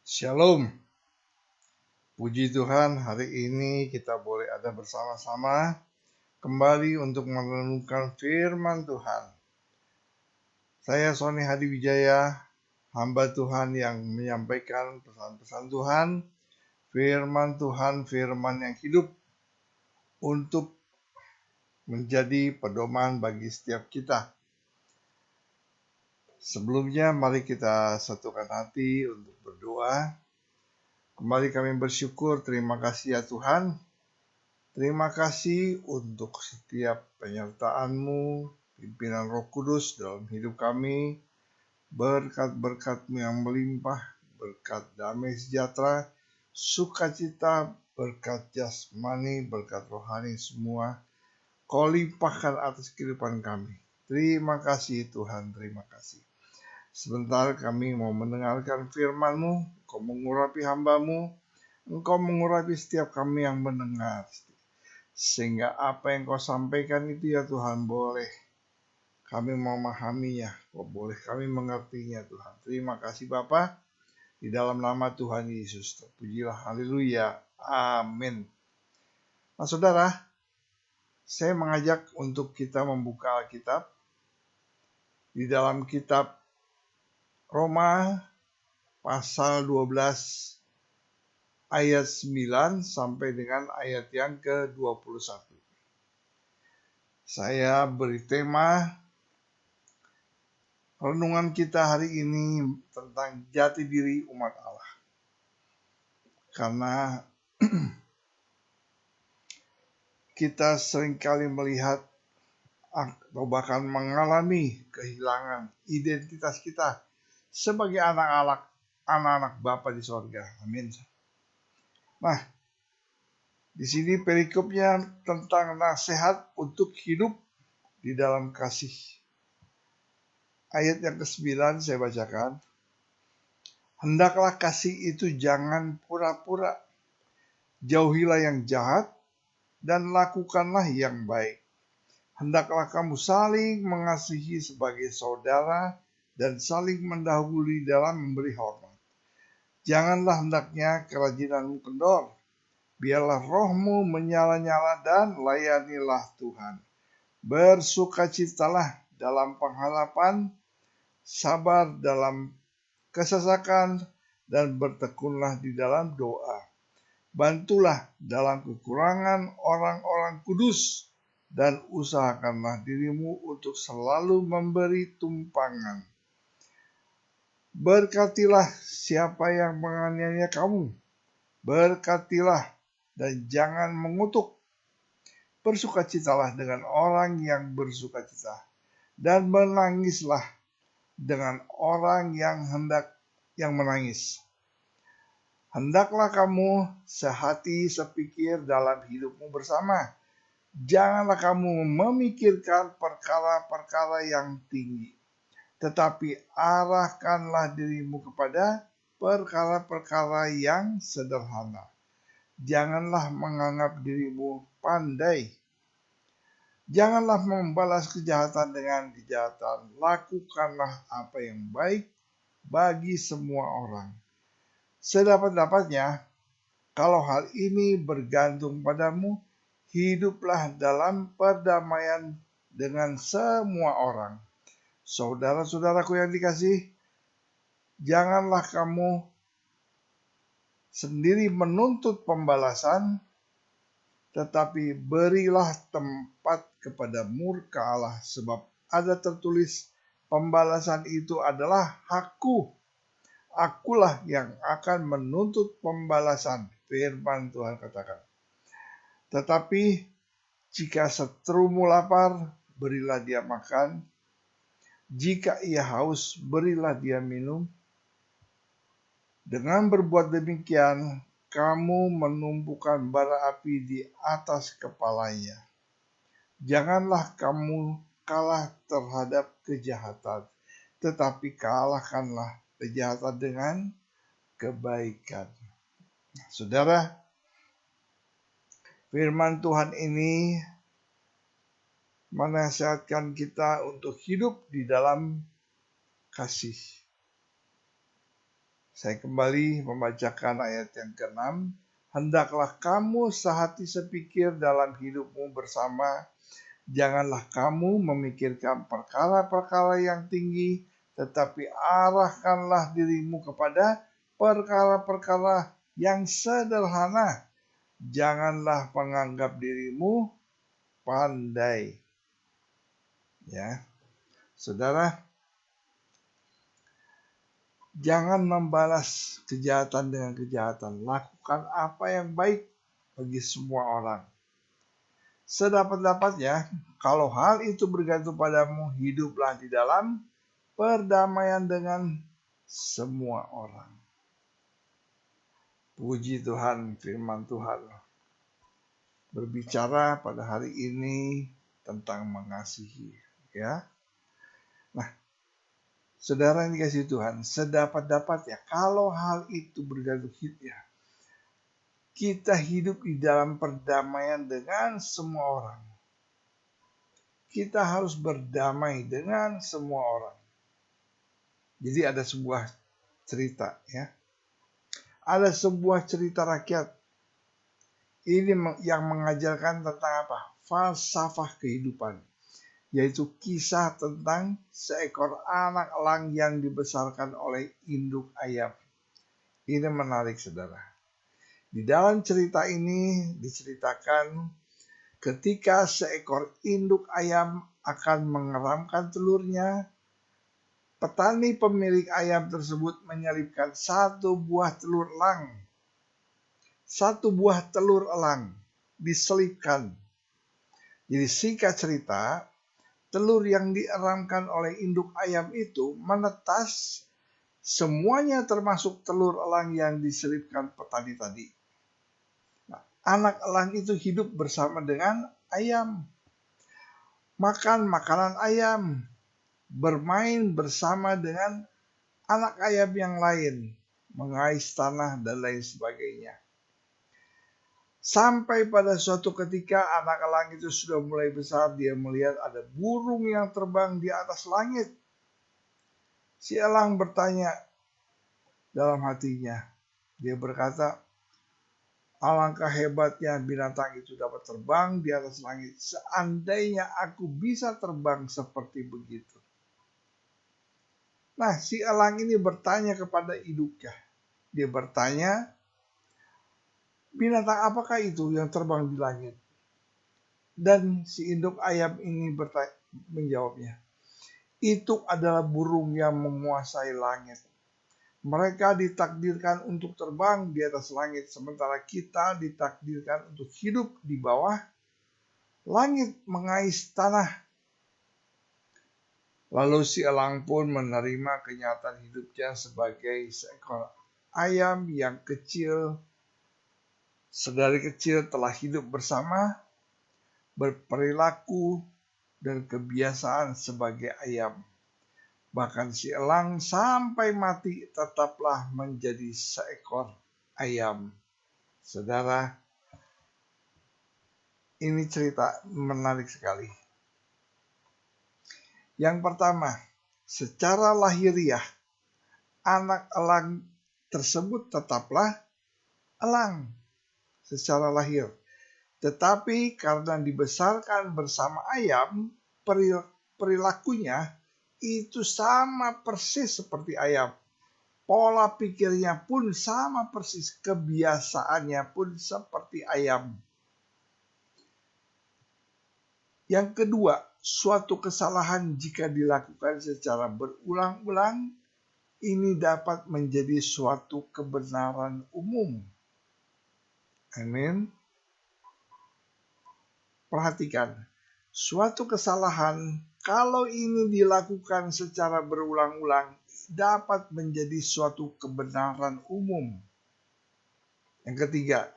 Shalom, puji Tuhan hari ini kita boleh ada bersama-sama kembali untuk merenungkan firman Tuhan. Saya Sony Hadiwijaya, hamba Tuhan yang menyampaikan pesan-pesan Tuhan, firman yang hidup untuk menjadi pedoman bagi setiap kita. Sebelumnya mari kita satukan hati untuk berdoa. Kembali kami bersyukur, terima kasih ya Tuhan. Terima kasih untuk setiap penyertaan-Mu, pimpinan Roh Kudus dalam hidup kami, berkat-berkat-Mu yang melimpah, berkat damai sejahtera, sukacita, berkat jasmani, berkat rohani semua, Kau limpahkan atas kehidupan kami. Terima kasih Tuhan, terima kasih. Sebentar kami mau mendengarkan firman-Mu, Kau mengurapi hamba-Mu, Engkau mengurapi setiap kami yang mendengar. Sehingga apa yang Kau sampaikan itu ya Tuhan boleh kami memahaminya, boleh kami mengertinya Tuhan. Terima kasih Bapa, di dalam nama Tuhan Yesus. Terpujilah, haleluya, amin. Nah saudara, saya mengajak untuk kita membuka Alkitab di dalam kitab Roma pasal 12 ayat 9 sampai dengan ayat yang ke-21. Saya beri tema renungan kita hari ini tentang jati diri umat Allah. Karena kita seringkali melihat atau bahkan mengalami kehilangan identitas kita sebagai anak-anak Bapa di sorga. Amin. Nah, di sini perikopnya tentang nasihat untuk hidup di dalam kasih. Ayat yang ke-9 saya bacakan. Hendaklah kasih itu jangan pura-pura. Jauhilah yang jahat dan lakukanlah yang baik. Hendaklah kamu saling mengasihi sebagai saudara dan saling mendahului dalam memberi hormat. Janganlah hendaknya kerajinanmu kendor. Biarlah rohmu menyala-nyala dan layanilah Tuhan. Bersukacitalah dalam pengharapan, sabar dalam kesesakan, dan bertekunlah di dalam doa. Bantulah dalam kekurangan orang-orang kudus, dan usahakanlah dirimu untuk selalu memberi tumpangan. Berkatilah siapa yang menganiaya kamu. Berkatilah dan jangan mengutuk. Bersukacitalah dengan orang yang bersukacita, dan menangislah dengan orang yang menangis. Hendaklah kamu sehati sepikir dalam hidupmu bersama. Janganlah kamu memikirkan perkara-perkara yang tinggi, tetapi arahkanlah dirimu kepada perkara-perkara yang sederhana. Janganlah menganggap dirimu pandai. Janganlah membalas kejahatan dengan kejahatan. Lakukanlah apa yang baik bagi semua orang. Sedapat-dapatnya, kalau hal ini bergantung padamu, hiduplah dalam perdamaian dengan semua orang. Saudara-saudaraku yang dikasih, janganlah kamu sendiri menuntut pembalasan, tetapi berilah tempat kepada murka Allah, sebab ada tertulis, pembalasan itu adalah hakku. Akulah yang akan menuntut pembalasan, firman Tuhan katakan. Tetapi jika seterumu lapar, berilah dia makan. Jika ia haus, berilah dia minum. Dengan berbuat demikian, kamu menumpukan bara api di atas kepalanya. Janganlah kamu kalah terhadap kejahatan, tetapi kalahkanlah kejahatan dengan kebaikan. Saudara, firman Tuhan ini menasihatkan kita untuk hidup di dalam kasih. Saya kembali membacakan ayat yang ke-6. Hendaklah kamu sehati sepikir dalam hidupmu bersama. Janganlah kamu memikirkan perkara-perkara yang tinggi, tetapi arahkanlah dirimu kepada perkara-perkara yang sederhana. Janganlah menganggap dirimu pandai. Ya, saudara, jangan membalas kejahatan dengan kejahatan. Lakukan apa yang baik bagi semua orang. Sedapat-dapatnya, kalau hal itu bergantung padamu, hiduplah di dalam perdamaian dengan semua orang. Puji Tuhan, firman Tuhan berbicara pada hari ini tentang mengasihi. Ya, nah, saudara yang dikasihi Tuhan, sedapat-dapatnya kalau hal itu bergantung hidupnya, kita hidup di dalam perdamaian dengan semua orang. Kita harus berdamai dengan semua orang. Jadi ada sebuah cerita, ya. Ada sebuah cerita rakyat. Ini yang mengajarkan tentang apa? Falsafah kehidupan. Yaitu kisah tentang seekor anak elang yang dibesarkan oleh induk ayam. Ini menarik, saudara. Di dalam cerita ini diceritakan ketika seekor induk ayam akan mengeramkan telurnya, petani pemilik ayam tersebut menyelipkan satu buah telur elang. Satu buah telur elang diselipkan. Jadi singkat cerita, telur yang dieramkan oleh induk ayam itu menetas, semuanya termasuk telur elang yang diselipkan petani tadi. Nah, anak elang itu hidup bersama dengan ayam, makan makanan ayam, bermain bersama dengan anak ayam yang lain, mengais tanah dan lain sebagainya. Sampai pada suatu ketika anak elang itu sudah mulai besar, dia melihat ada burung yang terbang di atas langit. Si elang bertanya dalam hatinya, dia berkata, alangkah hebatnya binatang itu dapat terbang di atas langit. Seandainya aku bisa terbang seperti begitu. Nah, si elang ini bertanya kepada induknya. Dia bertanya, binatang apakah itu yang terbang di langit? Dan si induk ayam ini menjawabnya, itu adalah burung yang menguasai langit. Mereka ditakdirkan untuk terbang di atas langit, sementara kita ditakdirkan untuk hidup di bawah langit, mengais tanah. Lalu si elang pun menerima kenyataan hidupnya sebagai seekor ayam yang kecil. Sedari kecil telah hidup bersama, berperilaku dan kebiasaan sebagai ayam. Bahkan si elang sampai mati tetaplah menjadi seekor ayam. Saudara, ini cerita menarik sekali. Yang pertama, secara lahiriah, anak elang tersebut tetaplah elang secara lahir. Tetapi karena dibesarkan bersama ayam, perilakunya itu sama persis seperti ayam. Pola pikirnya pun sama persis, kebiasaannya pun seperti ayam. Yang kedua, suatu kesalahan jika dilakukan secara berulang-ulang, ini dapat menjadi suatu kebenaran umum. Amin. Perhatikan, suatu kesalahan kalau ini dilakukan secara berulang-ulang dapat menjadi suatu kebenaran umum. Yang ketiga,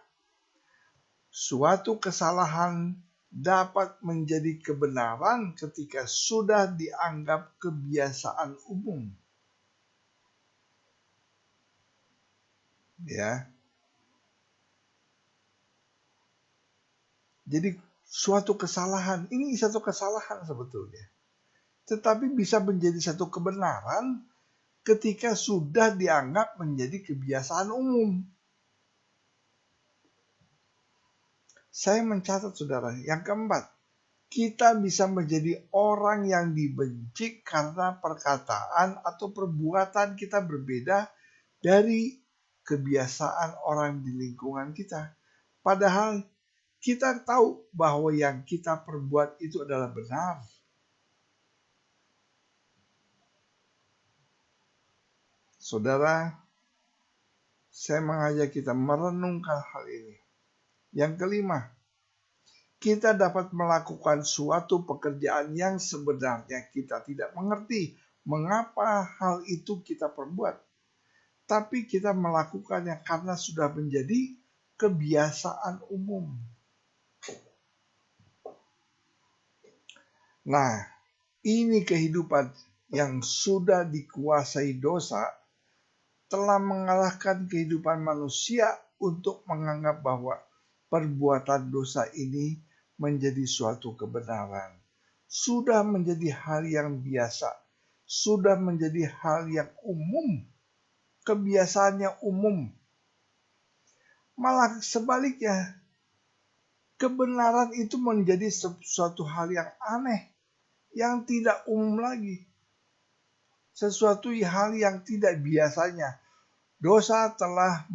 suatu kesalahan dapat menjadi kebenaran ketika sudah dianggap kebiasaan umum. Ya. Jadi suatu kesalahan, ini satu kesalahan sebetulnya. Tetapi bisa menjadi satu kebenaran ketika sudah dianggap menjadi kebiasaan umum. Saya mencatat saudara, yang keempat, kita bisa menjadi orang yang dibenci karena perkataan atau perbuatan kita berbeda dari kebiasaan orang di lingkungan kita. Padahal kita tahu bahwa yang kita perbuat itu adalah benar. Saudara, saya mengajak kita merenungkan hal ini. Yang kelima, kita dapat melakukan suatu pekerjaan yang sebenarnya kita tidak mengerti mengapa hal itu kita perbuat. Tapi kita melakukannya karena sudah menjadi kebiasaan umum. Nah, ini kehidupan yang sudah dikuasai dosa telah mengalahkan kehidupan manusia untuk menganggap bahwa perbuatan dosa ini menjadi suatu kebenaran. Sudah menjadi hal yang biasa. Sudah menjadi hal yang umum. Kebiasaannya umum. Malah sebaliknya, kebenaran itu menjadi sesuatu hal yang aneh, yang tidak umum lagi. Sesuatu hal yang tidak biasanya. Dosa telah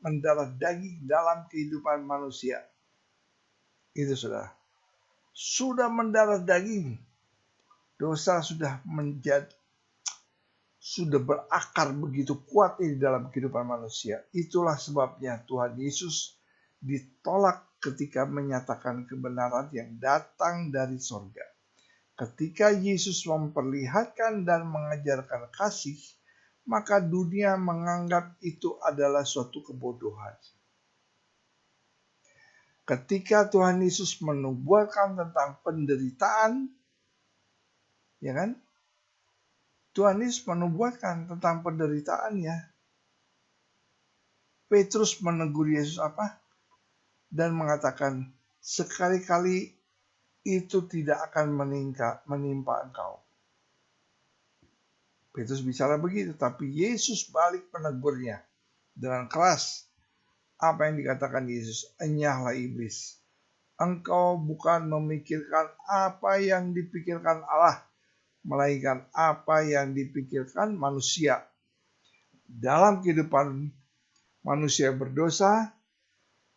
mendarah daging dalam kehidupan manusia. Itu sudah mendarah daging. Dosa sudah berakar begitu kuat di dalam kehidupan manusia. Itulah sebabnya Tuhan Yesus ditolak ketika menyatakan kebenaran yang datang dari sorga. Ketika Yesus memperlihatkan dan mengajarkan kasih, maka dunia menganggap itu adalah suatu kebodohan. Ketika Tuhan Yesus menubuatkan tentang penderitaan, ya kan? Tuhan Yesus menubuatkan tentang penderitaannya. Petrus menegur Yesus apa? Dan mengatakan, sekali-kali itu tidak akan menimpa engkau. Petrus bicara begitu, tapi Yesus balik menegurnya dengan keras. Apa yang dikatakan Yesus? Enyahlah iblis. Engkau bukan memikirkan apa yang dipikirkan Allah, melainkan apa yang dipikirkan manusia. Dalam kehidupan manusia berdosa,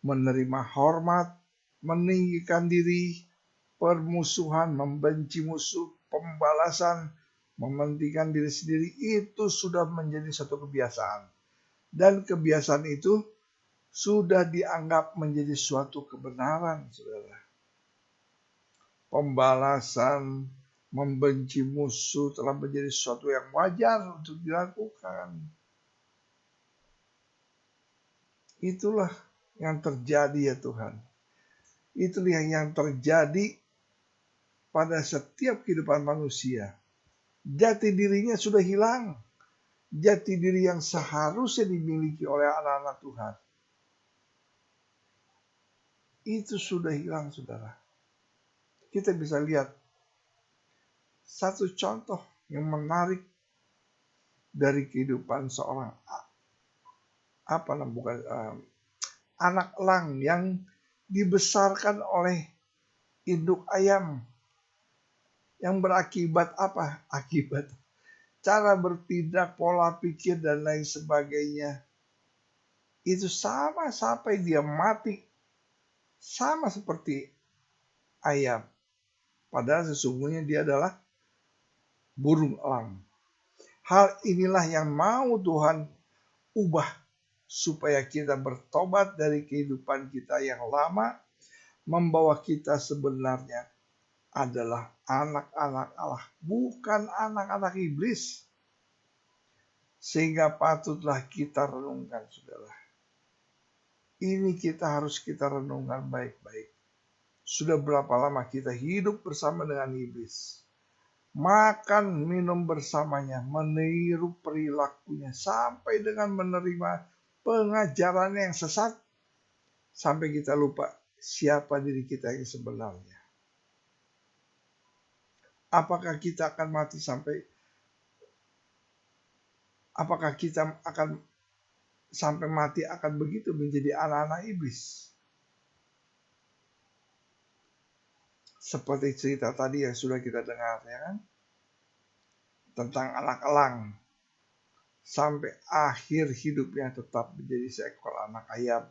menerima hormat, meninggikan diri, permusuhan, membenci musuh, pembalasan, mementingkan diri sendiri, itu sudah menjadi satu kebiasaan. Dan kebiasaan itu sudah dianggap menjadi suatu kebenaran, saudara. Pembalasan, membenci musuh telah menjadi sesuatu yang wajar untuk dilakukan. Itulah yang terjadi ya Tuhan. Itulah yang terjadi pada setiap kehidupan manusia. Jati dirinya sudah hilang. Jati diri yang seharusnya dimiliki oleh anak-anak Tuhan. Itu sudah hilang, saudara. Kita bisa lihat satu contoh yang menarik dari kehidupan seorang anak elang yang dibesarkan oleh induk ayam. Yang berakibat apa? Akibat cara bertindak, pola pikir, dan lain sebagainya. Itu sama sampai dia mati. Sama seperti ayam. Padahal sesungguhnya dia adalah burung elang. Hal inilah yang mau Tuhan ubah. Supaya kita bertobat dari kehidupan kita yang lama. Membawa kita sebenarnya adalah anak-anak Allah, bukan anak-anak iblis. Sehingga patutlah kita renungkan, saudara. Ini harus kita renungkan baik-baik. Sudah berapa lama kita hidup bersama dengan iblis. Makan, minum bersamanya, meniru perilakunya, sampai dengan menerima pengajaran yang sesat. Sampai kita lupa siapa diri kita yang sebenarnya. Apakah kita akan mati sampai Apakah kita akan sampai mati akan begitu menjadi anak-anak iblis? Seperti cerita tadi yang sudah kita dengar, ya kan? Tentang anak elang. Sampai akhir hidupnya tetap menjadi seekor anak ayam.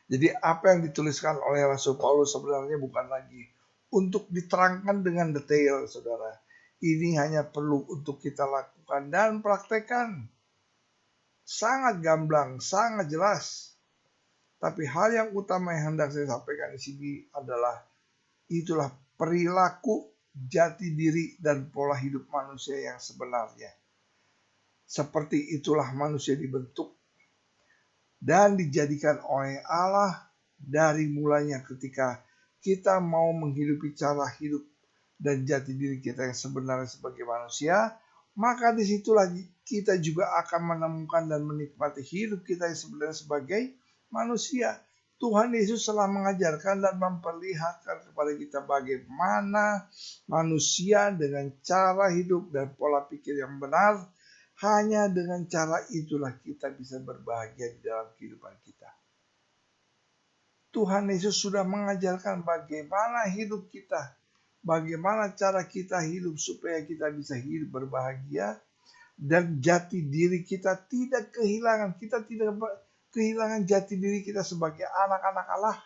Jadi apa yang dituliskan oleh Rasul Paulus sebenarnya bukan lagi untuk diterangkan dengan detail, saudara. Ini hanya perlu untuk kita lakukan dan praktekkan. Sangat gamblang, sangat jelas. Tapi hal yang utama yang hendak saya sampaikan di sini adalah itulah perilaku jati diri dan pola hidup manusia yang sebenarnya. Seperti itulah manusia dibentuk dan dijadikan oleh Allah dari mulanya ketika kita mau menghidupi cara hidup dan jati diri kita yang sebenarnya sebagai manusia, maka disitulah kita juga akan menemukan dan menikmati hidup kita yang sebenarnya sebagai manusia. Tuhan Yesus telah mengajarkan dan memperlihatkan kepada kita bagaimana manusia dengan cara hidup dan pola pikir yang benar. Hanya dengan cara itulah kita bisa berbahagia di dalam kehidupan kita. Tuhan Yesus sudah mengajarkan bagaimana hidup kita, bagaimana cara kita hidup supaya kita bisa hidup berbahagia dan jati diri kita tidak kehilangan. Kita tidak kehilangan jati diri kita sebagai anak-anak Allah,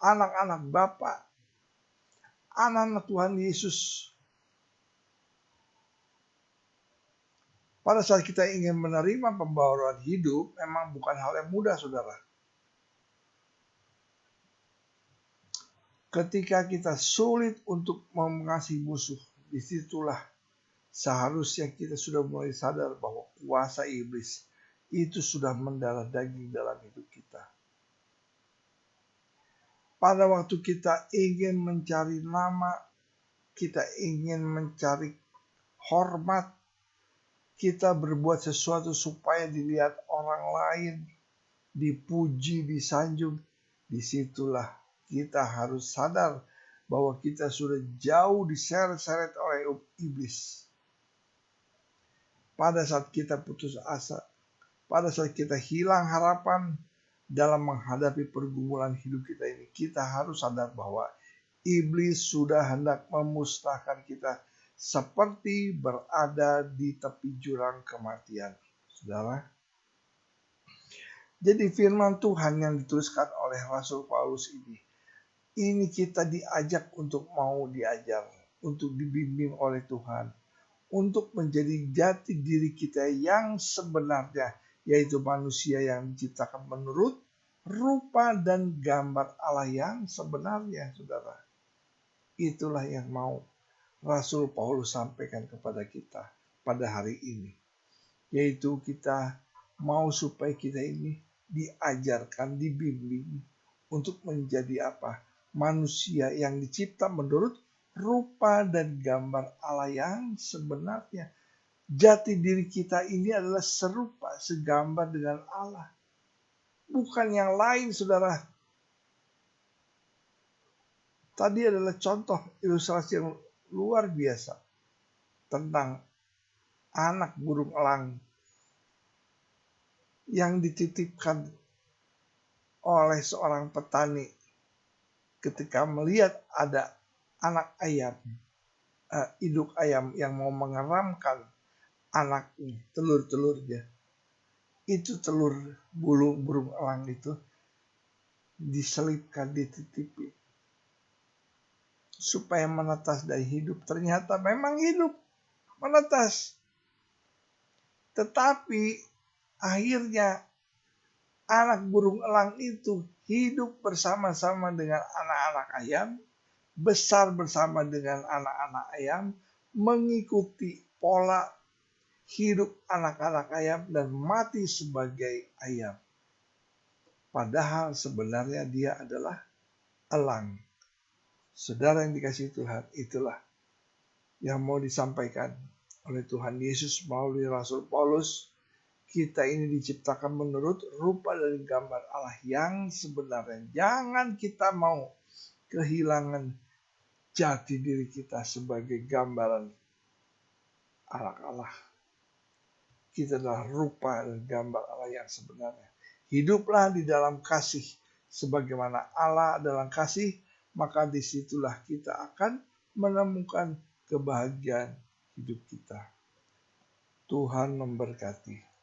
anak-anak Bapa, anak-anak Tuhan Yesus. Pada saat kita ingin menerima pembaharuan hidup, memang bukan hal yang mudah, saudara. Ketika kita sulit untuk mengasihi musuh, disitulah seharusnya kita sudah mulai sadar bahwa kuasa iblis itu sudah mendarah daging dalam hidup kita. Pada waktu kita ingin mencari nama, kita ingin mencari hormat, kita berbuat sesuatu supaya dilihat orang lain, dipuji, disanjung. Disitulah kita harus sadar bahwa kita sudah jauh diseret-seret oleh iblis. Pada saat kita putus asa, pada saat kita hilang harapan dalam menghadapi pergumulan hidup kita ini, kita harus sadar bahwa iblis sudah hendak memusnahkan kita seperti berada di tepi jurang kematian, saudara. Jadi firman Tuhan yang dituliskan oleh Rasul Paulus ini kita diajak untuk mau diajar, untuk dibimbing oleh Tuhan, untuk menjadi jati diri kita yang sebenarnya, yaitu manusia yang diciptakan menurut rupa dan gambar Allah yang sebenarnya, saudara. Itulah yang mau Rasul Paulus sampaikan kepada kita pada hari ini. Yaitu kita mau supaya kita ini diajarkan, dibimbing untuk menjadi apa? Manusia yang dicipta menurut rupa dan gambar Allah yang sebenarnya. Jati diri kita ini adalah serupa, segambar dengan Allah. Bukan yang lain, saudara. Tadi adalah contoh ilustrasi yang luar biasa tentang anak burung elang yang dititipkan oleh seorang petani ketika melihat ada anak ayam, induk ayam yang mau mengeramkan anaknya, telur-telurnya. Itu telur burung elang itu diselipkan, dititipi supaya menetas dari hidup. Ternyata memang hidup, menetas. Tetapi akhirnya anak burung elang itu hidup bersama-sama dengan anak-anak ayam, besar bersama dengan anak-anak ayam, mengikuti pola hidup anak-anak ayam dan mati sebagai ayam. Padahal sebenarnya dia adalah elang. Saudara yang dikasihi Tuhan, itulah yang mau disampaikan oleh Tuhan Yesus melalui Rasul Paulus. Kita ini diciptakan menurut rupa dan gambar Allah yang sebenarnya. Jangan kita mau kehilangan jati diri kita sebagai gambaran anak Allah. Kita adalah rupa dan gambar Allah yang sebenarnya. Hiduplah di dalam kasih. Sebagaimana Allah dalam kasih, maka disitulah kita akan menemukan kebahagiaan hidup kita. Tuhan memberkati.